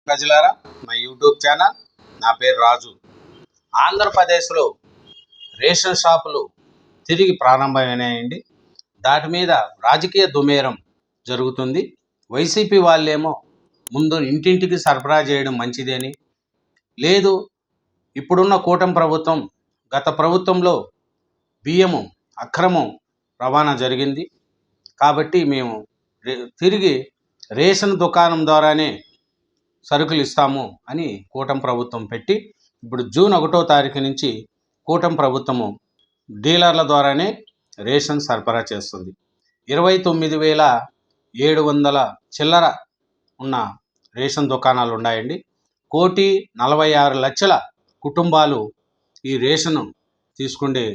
ప్రజలారా, మా YouTube channel, నా పేరు రాజు. ఆంధ్రప్రదేశ్లో రేషన్ షాపులు తిరిగి ప్రారంభమైనాయండి. దాటి మీద రాజకీయ దుమేరం జరుగుతుంది. వైసీపీ వాళ్ళేమో ముందు ఇంటింటికి సరఫరా చేయడం మంచిదని, లేదు ఇప్పుడున్న కూటమి ప్రభుత్వం గత ప్రభుత్వంలో బియ్యము అక్రమం రవాణా జరిగింది కాబట్టి మేము తిరిగి రేషన్ దుకాణం ద్వారానే సరుకులు ఇస్తాము అని కూటమి ప్రభుత్వం పెట్టి, ఇప్పుడు జూన్ 1వ తారీఖు నుంచి కూటమి ప్రభుత్వము డీలర్ల ద్వారానే రేషన్ సరఫరా చేస్తుంది. 29,700 చిల్లర ఉన్న రేషన్ దుకాణాలు ఉన్నాయండి. 1,46,00,000 కుటుంబాలు ఈ రేషను తీసుకుండే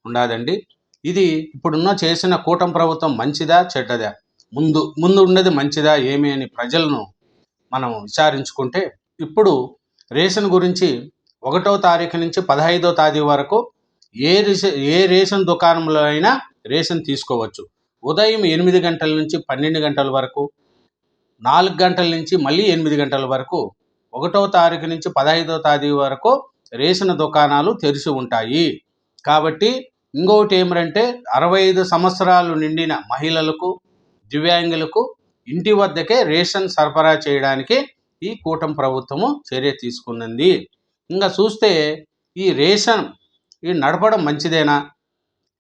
ఉండదండి. ఇది ఇప్పుడున్న చేసిన కూటమి ప్రభుత్వం మంచిదా చెడ్డదా, ముందు ఉన్నది మంచిదా ఏమి అని ప్రజలను మనం విచారించుకుంటే, ఇప్పుడు రేషన్ గురించి 1వ తారీఖు నుంచి 15వ తారీఖు వరకు ఏ రేషన్ దుకాణంలో అయినా రేషన్ తీసుకోవచ్చు. ఉదయం 8 గంటల నుంచి 12 గంటల వరకు, 4 గంటల నుంచి మళ్ళీ 8 గంటల వరకు, 1వ తారీఖు నుంచి 15వ తారీఖు వరకు రేషన్ దుకాణాలు తెరిచి ఉంటాయి. కాబట్టి ఇంకొకటి ఏమిటంటే 65 సంవత్సరాలు నిండిన మహిళలకు, దివ్యాంగులకు ఇంటి వద్దకే రేషన్ సరఫరా చేయడానికి ఈ కూటమి ప్రభుత్వము చర్య తీసుకున్నది. ఇంకా చూస్తే ఈ రేషన్ నడపడం మంచిదేనా,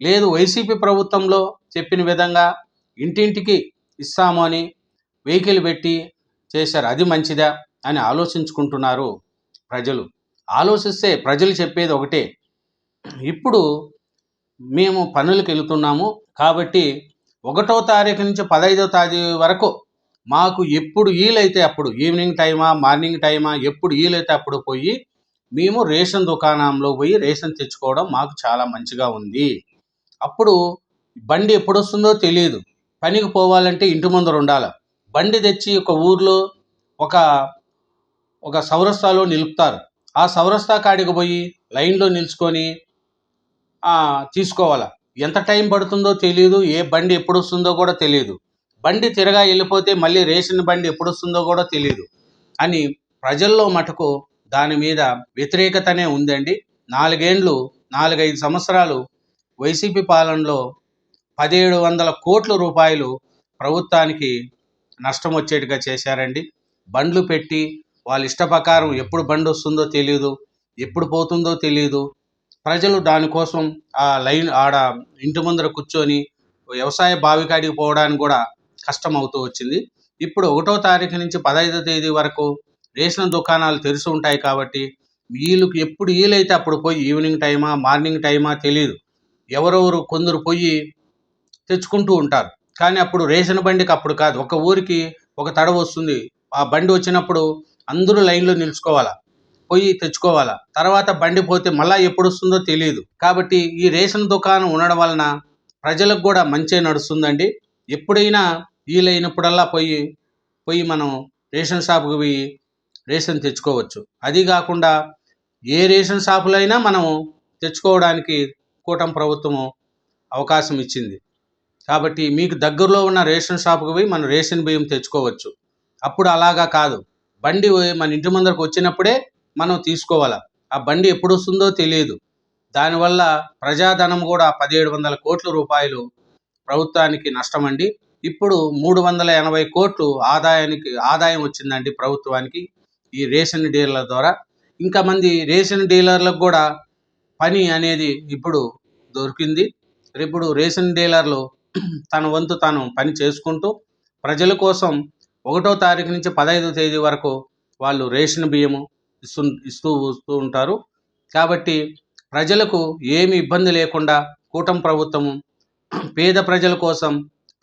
లేదు వైసీపీ ప్రభుత్వంలో చెప్పిన విధంగా ఇంటింటికి ఇస్తాము అని వెహికల్ పెట్టి చేశారు, అది మంచిదా అని ఆలోచించుకుంటున్నారు ప్రజలు. ఆలోచిస్తే ప్రజలు చెప్పేది ఒకటే, ఇప్పుడు మేము పనులకు వెళుతున్నాము కాబట్టి 1వ తారీఖు నుంచి 15వ తారీఖు వరకు మాకు ఎప్పుడు వీలైతే అప్పుడు, ఈవినింగ్ టైమా మార్నింగ్ టైమా, ఎప్పుడు వీలైతే అప్పుడు పోయి మేము రేషన్ దుకాణంలో పోయి రేషన్ తెచ్చుకోవడం మాకు చాలా మంచిగా ఉంది. అప్పుడు బండి ఎప్పుడు వస్తుందో తెలియదు, పనికి పోవాలంటే ఇంటి ముందర ఉండాలి. బండి తెచ్చి ఒక ఊర్లో ఒక చౌరస్తాలో నిలుపుతారు. ఆ చౌరస్తా కాడికి పోయి లైన్లో నిలుచుకొని తీసుకోవాలా. ఎంత టైం పడుతుందో తెలియదు, ఏ బండి ఎప్పుడు వస్తుందో కూడా తెలియదు. బండి తిరగా వెళ్ళిపోతే మళ్ళీ రేషన్ బండి ఎప్పుడు వస్తుందో కూడా తెలియదు అని ప్రజల్లో మటుకు దాని మీద వ్యతిరేకతనే ఉందండి. 4-5 సంవత్సరాలు వైసీపీ పాలనలో 1,700 కోట్ల రూపాయలు ప్రభుత్వానికి నష్టం వచ్చేట్టుగా చేశారండి. బండ్లు పెట్టి వాళ్ళ ఇష్ట ప్రకారం ఎప్పుడు బండి వస్తుందో తెలియదు, ఎప్పుడు పోతుందో తెలియదు. ప్రజలు దానికోసం ఆ లైన్ ఆడ ఇంటి ముందర కూర్చొని వ్యవసాయ బావికాడికి పోవడానికి కూడా కష్టం అవుతూ వచ్చింది. ఇప్పుడు 1వ తారీఖు నుంచి 15వ తేదీ వరకు రేషన్ దుకాణాలు తెరిచి ఉంటాయి కాబట్టి వీళ్ళకి ఎప్పుడు వీలైతే అప్పుడు పోయి, ఈవినింగ్ టైమా మార్నింగ్ టైమా తెలియదు, ఎవరెవరు కొందరు పోయి తెచ్చుకుంటూ ఉంటారు. కానీ అప్పుడు రేషన్ బండికి అప్పుడు కాదు, ఒక ఊరికి ఒక తడవ వస్తుంది, ఆ బండి వచ్చినప్పుడు అందరూ లైన్లో నిలుచుకోవాలా, పోయి తెచ్చుకోవాలా. తర్వాత బండి పోతే మళ్ళీ ఎప్పుడు వస్తుందో తెలియదు. కాబట్టి ఈ రేషన్ దుకాణం ఉండడం వలన ప్రజలకు కూడా మంచి నడుస్తుందండి. ఎప్పుడైనా వీలైనప్పుడల్లా పోయి మనం రేషన్ షాపుకి పోయి రేషన్ తెచ్చుకోవచ్చు. అది కాకుండా ఏ రేషన్ షాపులైనా మనము తెచ్చుకోవడానికి కూటమి ప్రభుత్వము అవకాశం ఇచ్చింది. కాబట్టి మీకు దగ్గరలో ఉన్న రేషన్ షాపుకి పోయి మనం రేషన్ బియ్యం తెచ్చుకోవచ్చు. అప్పుడు అలాగా కాదు, బండి మన ఇంటి ముందరకు వచ్చినప్పుడే మనం తీసుకోవాలి. ఆ బండి ఎప్పుడు వస్తుందో తెలియదు. దానివల్ల ప్రజాధనం కూడా 1,700 కోట్ల రూపాయలు ప్రభుత్వానికి నష్టం అండి. ఇప్పుడు 380 కోట్లు ఆదాయం వచ్చిందండి ప్రభుత్వానికి ఈ రేషన్ డీలర్ల ద్వారా. ఇంకా మంది రేషన్ డీలర్లకు కూడా పని అనేది ఇప్పుడు దొరికింది. ఇప్పుడు రేషన్ డీలర్లు తన వంతు తాను పని చేసుకుంటూ ప్రజల కోసం 1వ తారీఖు నుంచి 15వ తేదీ వరకు వాళ్ళు రేషన్ బియ్యము ఇస్తూ ఉంటారు. కాబట్టి ప్రజలకు ఏమి ఇబ్బంది లేకుండా కూటమి ప్రభుత్వము పేద ప్రజల కోసం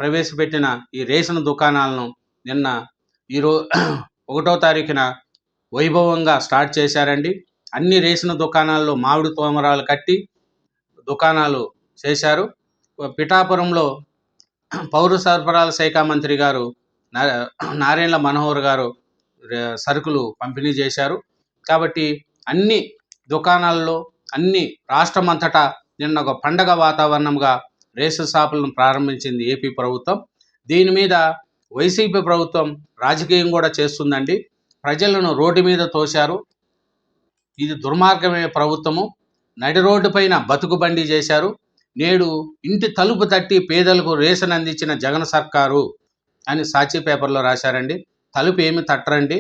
ప్రవేశపెట్టిన ఈ రేషన్ దుకాణాలను నిన్న 1వ తారీఖున వైభవంగా స్టార్ట్ చేశారండి. అన్ని రేషన్ దుకాణాల్లో మామిడి తోమరాలు కట్టి దుకాణాలు చేశారు. పిఠాపురంలో పౌర సరఫరాల శాఖ మంత్రి గారు నారాయణ మనోహర్ గారు సరుకులు పంపిణీ చేశారు. కాబట్టి అన్ని దుకాణాల్లో, అన్ని రాష్ట్రమంతటా నిన్న ఒక పండగ వాతావరణంగా రేషన్ షాపులను ప్రారంభించింది ఏపీ ప్రభుత్వం. దీని మీద వైసీపీ ప్రభుత్వం రాజకీయం కూడా చేస్తుందండి. ప్రజలను రోడ్డు మీద తోశారు. ఇది దుర్మార్గమైన ప్రభుత్వము. నడి రోడ్డు పైన బతుకు బండి చేశారు. నేడు ఇంటి తలుపు తట్టి పేదలకు రేషన్ అందించిన జగన్ సర్కారు అని సాక్షి పేపర్లో రాశారండి. తలుపు ఏమి తట్టరండి.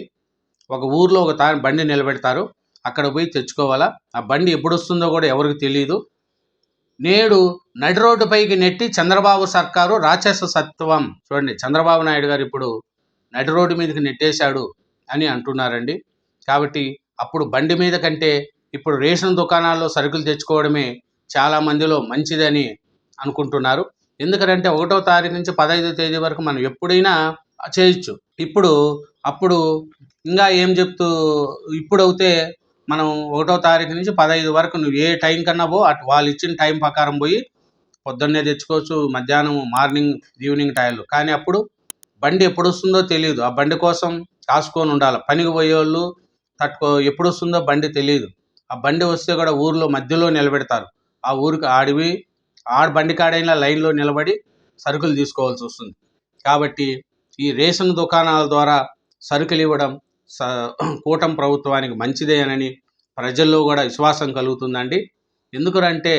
ఒక ఊర్లో ఒక బండి నిలబెడతారు, అక్కడ పోయి తెచ్చుకోవాలా. ఆ బండి ఎప్పుడు వస్తుందో కూడా ఎవరికి తెలియదు. నేడు నడి రోడ్డు పైకి నెట్టి చంద్రబాబు సర్కారు రాక్షస సత్వం. చూడండి, చంద్రబాబు నాయుడు గారు ఇప్పుడు నడి రోడ్డు మీదకి నెట్టేశాడు అని అంటున్నారండి. కాబట్టి అప్పుడు బండి మీద కంటే ఇప్పుడు రేషన్ దుకాణాల్లో సరుకులు తెచ్చుకోవడమే చాలా మందిలో మంచిదని అనుకుంటున్నారు. ఎందుకంటే 1వ తారీఖు నుంచి 15వ తేదీ వరకు మనం ఎప్పుడైనా చేయొచ్చు. అప్పుడు ఇంకా ఏం చెప్తూ ఇప్పుడైతే మనం 1వ తారీఖు నుంచి 15 వరకు నువ్వు ఏ టైం కన్నా అటు వాళ్ళు ఇచ్చిన టైం ప్రకారం పోయి పొద్దున్నే తెచ్చుకోవచ్చు, మధ్యాహ్నం, మార్నింగ్, ఈవినింగ్ టైంలో. కానీ అప్పుడు బండి ఎప్పుడు వస్తుందో తెలియదు. ఆ బండి కోసం కాసుకొని ఉండాలి. పనికి పోయేవాళ్ళు ఎప్పుడు వస్తుందో బండి తెలియదు. ఆ బండి వస్తే కూడా ఊర్లో మధ్యలో నిలబెడతారు. ఆ ఊరికి బండి కాడైనా లైన్లో నిలబడి సరుకులు తీసుకోవాల్సి వస్తుంది. కాబట్టి ఈ రేషన్ దుకాణాల ద్వారా సరుకులు ఇవ్వడం కూటమి ప్రభుత్వానికి మంచిదేనని ప్రజల్లో కూడా విశ్వాసం కలుగుతుందండి. ఎందుకంటే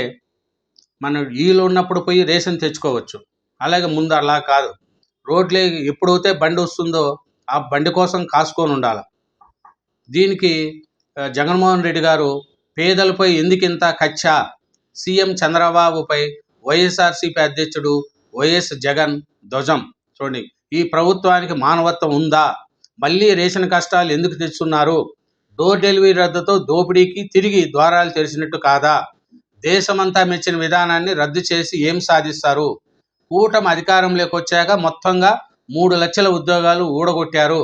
మనం వీలు ఉన్నప్పుడు పోయి రేషన్ తెచ్చుకోవచ్చు. అలాగే ముందు అలా కాదు. రోడ్లే ఎప్పుడైతే బండి వస్తుందో ఆ బండి కోసం కాసుకొని ఉండాలి. దీనికి జగన్మోహన్ రెడ్డి గారు పేదలపై ఎందుకింత కక్ష? సీఎం చంద్రబాబుపై వైఎస్ఆర్సీపీ అధ్యక్షుడు వైఎస్ జగన్ ధ్వజం. చూడండి, ఈ ప్రభుత్వానికి మానవత్వం ఉందా? మళ్ళీ రేషన్ కష్టాలు ఎందుకు తెచ్చున్నారు? డోర్ డెలివరీ రద్దుతో దోపిడీకి తిరిగి ద్వారాలు తెరిచినట్టు కాదా? దేశమంతా మెచ్చిన విధానాన్ని రద్దు చేసి ఏం సాధిస్తారు? కూటమి అధికారంలోకి వచ్చాక మొత్తంగా 3 లక్షల ఉద్యోగాలు ఊడగొట్టారు.